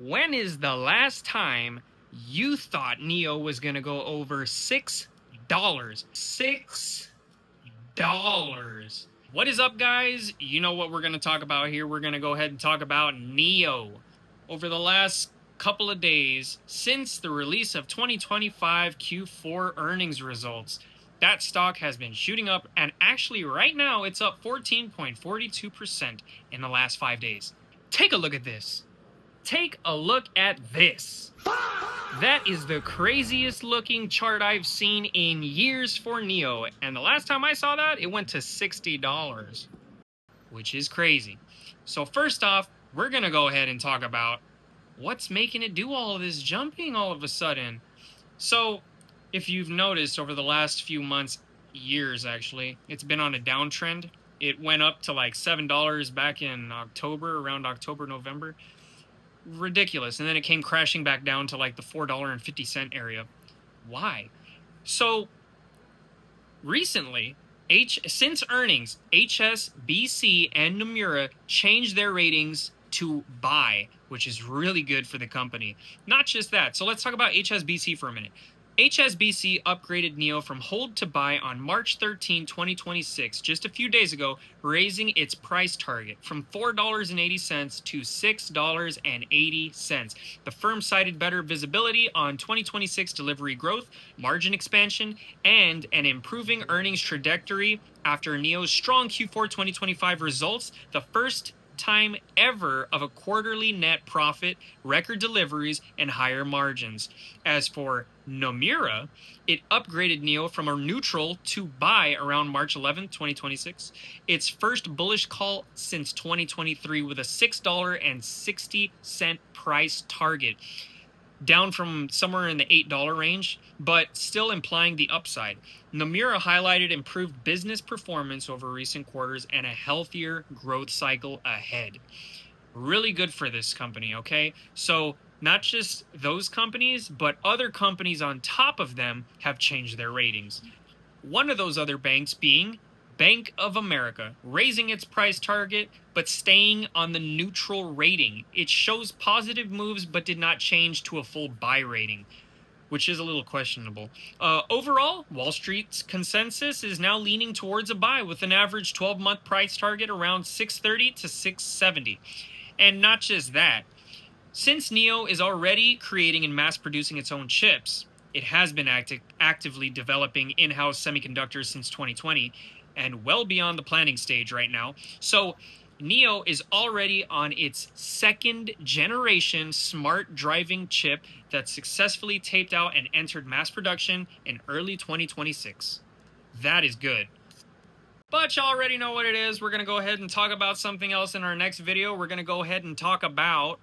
When is the last time you thought Neo was going to go over $6? $6. What is up, guys? You know what we're going to talk about here. We're going to go ahead and talk about Neo. Over the last couple of days, since the release of 2025 Q4 earnings results, that stock has been shooting up, and actually right now it's up 14.42% in the last 5 days. Take a look at this. Take a look at this. That is the craziest looking chart I've seen in years for Neo, and the last time I saw that, it went to $60, which is crazy. So first off, we're gonna go ahead and talk about what's making it do all of this jumping all of a sudden. So if you've noticed over the last few months, years actually, it's been on a downtrend. It went up to like $7 back in October, around October, November. Ridiculous. And then it came crashing back down to like the $4.50 area. Why? So recently, since earnings, HSBC and Nomura changed their ratings to buy, which is really good for the company. Not just that. So let's talk about HSBC for a minute. HSBC upgraded Neo from hold to buy on March 13, 2026, just a few days ago, raising its price target from $4.80 to $6.80. The firm cited better visibility on 2026 delivery growth, margin expansion, and an improving earnings trajectory after Neo's strong Q4 2025 results, the first time ever of a quarterly net profit, record deliveries, and higher margins. As for Nomura, it upgraded Neo from a neutral to buy around March 11, 2026, its first bullish call since 2023 with a $6.60 price target, down from somewhere in the $8 range, but still implying the upside. Nomura highlighted improved business performance over recent quarters and a healthier growth cycle ahead. Really good for this company, okay? So not just those companies, but other companies on top of them have changed their ratings. One of those other banks being Bank of America, raising its price target but staying on the neutral rating. It shows positive moves but did not change to a full buy rating, which is a little questionable. Overall, Wall Street's consensus is now leaning towards a buy with an average 12-month price target around $630 to $670. And not just that, since Neo is already creating and mass producing its own chips, it has been actively developing in-house semiconductors since 2020, and well beyond the planning stage right now. So Neo is already on its second generation smart driving chip that successfully taped out and entered mass production in early 2026. That is good. But you already know what it is. We're going to go ahead and talk about something else in our next video. We're going to go ahead and talk about